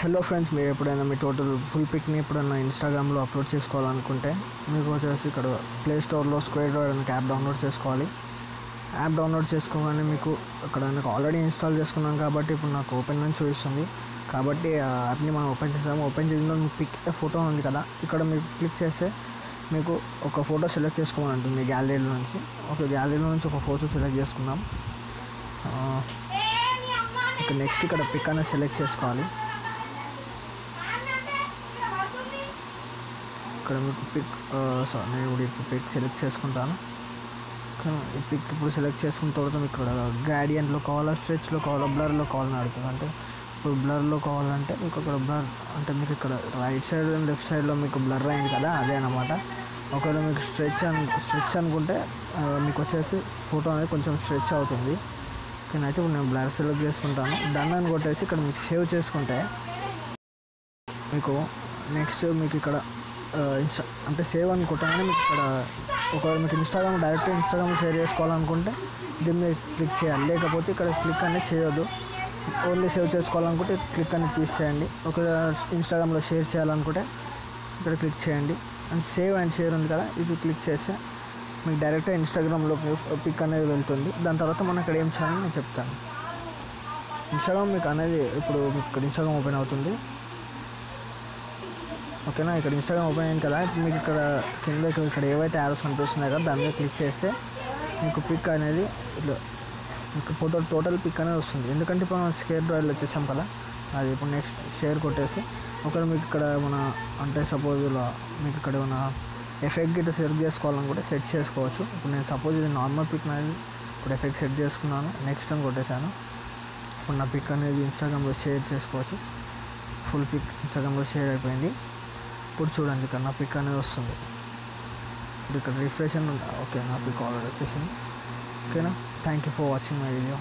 Hello friends, మీరు ఎప్పుడైనా మీ total full పిక్ని ఎప్పుడైనా ఇన్స్టాగ్రామ్లో అప్లోడ్ చేసుకోవాలనుకుంటే మీకు వచ్చేసి ఇక్కడ ప్లే స్టోర్లో స్క్వేర్ డ్రైవ్ అనే యాప్ డౌన్లోడ్ చేసుకోవాలి. యాప్ డౌన్లోడ్ చేసుకోగానే మీకు అక్కడ నాకు ఆల్రెడీ ఇన్స్టాల్ చేసుకున్నాను కాబట్టి ఇప్పుడు నాకు ఓపెన్ అని చూపిస్తుంది. కాబట్టి ఆ యాప్ని మనం ఓపెన్ చేసాము. ఓపెన్ చేసిన తర్వాత మీకు పిక్ ఫోటో ఉంది కదా, ఇక్కడ మీరు క్లిక్ చేస్తే మీకు ఒక ఫోటో సెలెక్ట్ చేసుకోమని ఉంటుంది మీ గ్యాలరీలో నుంచి. గ్యాలరీలో నుంచి ఒక ఫోటో సెలెక్ట్ చేసుకుందాం. నెక్స్ట్ ఇక్కడ పిక్ అనేది సెలెక్ట్ చేసుకోవాలి. ఇక్కడ మీకు పిక్ నేను ఇప్పుడు పిక్ సెలెక్ట్ చేసుకుంటాను. ఈ పిక్ ఇప్పుడు సెలెక్ట్ చేసుకున్న తర్వాత మీకు ఇక్కడ గ్రాడియంట్లో కావాలా, స్ట్రెచ్లో కావాలా, బ్లర్లో కావాలని అడుగుతుంది. అంటే ఇప్పుడు బ్లర్లో కావాలంటే మీకు ఇక్కడ బ్లర్ అంటే మీకు ఇక్కడ రైట్ సైడ్ లెఫ్ట్ సైడ్లో మీకు బ్లర్ అయింది కదా, అదే అన్నమాట. ఒకవేళ మీకు స్ట్రెచ్ అనుకుంటే మీకు వచ్చేసి ఫోటో అనేది కొంచెం స్ట్రెచ్ అవుతుంది. అయితే ఇప్పుడు నేను బ్లర్ సెలెక్ట్ చేసుకుంటాను. డన్ అని కొట్టేసి ఇక్కడ మీకు సేవ్ చేసుకుంటే మీకు నెక్స్ట్ మీకు ఇక్కడ అంటే సేవ్ అని కొట్టగానే మీకు ఇక్కడ ఒకవేళ మీకు ఇన్స్టాగ్రామ్ డైరెక్ట్ ఇన్స్టాగ్రామ్ షేర్ చేసుకోవాలనుకుంటే దీన్ని మీద క్లిక్ చేయాలి. లేకపోతే ఇక్కడ క్లిక్ అనేది చేయొద్దు. ఓన్లీ సేవ్ చేసుకోవాలనుకుంటే క్లిక్ అనేది తీసేయండి. ఒకవేళ ఇన్స్టాగ్రామ్లో షేర్ చేయాలనుకుంటే ఇక్కడ క్లిక్ చేయండి. అండ్ సేవ్ అండ్ షేర్ ఉంది కదా, ఇది క్లిక్ చేస్తే మీకు డైరెక్ట్గా ఇన్స్టాగ్రామ్లో పిక్ అనేది వెళ్తుంది. దాని తర్వాత మనం ఇక్కడ ఏం చేయాలని నేను చెప్తాను. ఇన్స్టాగ్రామ్ మీకు అనేది ఇప్పుడు మీకు ఇక్కడ ఇన్స్టాగ్రామ్ ఓపెన్ అవుతుంది. ఓకేనా, ఇక్కడ ఇన్స్టాగ్రామ్ ఓపెన్ అయింది కదా. ఇప్పుడు మీకు ఇక్కడ కింద ఇక్కడ ఏవైతే యారోస్ కనిపిస్తున్నాయి కదా, దాని మీద క్లిక్ చేస్తే మీకు పిక్ అనేది ఇట్లా మీకు ఫోటో టోటల్ పిక్ అనేది వస్తుంది. ఎందుకంటే ఇప్పుడు మనం స్క్వేర్ డ్రైవ్లో వచ్చేసాం కదా, అది ఇప్పుడు నెక్స్ట్ షేర్ కొట్టేసి ఒకవేళ మీకు ఇక్కడ మన అంటే సపోజ్ మీకు ఇక్కడ ఏమైనా ఎఫెక్ట్ గిట్ట సెట్ చేసుకోవాలనుకుంటే సెట్ చేసుకోవచ్చు. ఇప్పుడు నేను సపోజ్ ఇది నార్మల్ పిక్ అనేది ఇప్పుడు ఎఫెక్ట్ సెట్ చేసుకున్నాను. నెక్స్ట్ అని కొట్టేశాను. ఇప్పుడు నా పిక్ అనేది ఇన్స్టాగ్రామ్లో షేర్ చేసుకోవచ్చు. ఫుల్ పిక్ ఇన్స్టాగ్రామ్లో షేర్ అయిపోయింది. ఇప్పుడు చూడండి ఇక్కడ నా పిక్ అనేది వస్తుంది. ఇప్పుడు ఇక్కడ రిఫ్రెష్ అని ఓకే, నా పిక్ ఆల్రెడీ వచ్చేసింది. ఓకేనా, thank you for watching my video.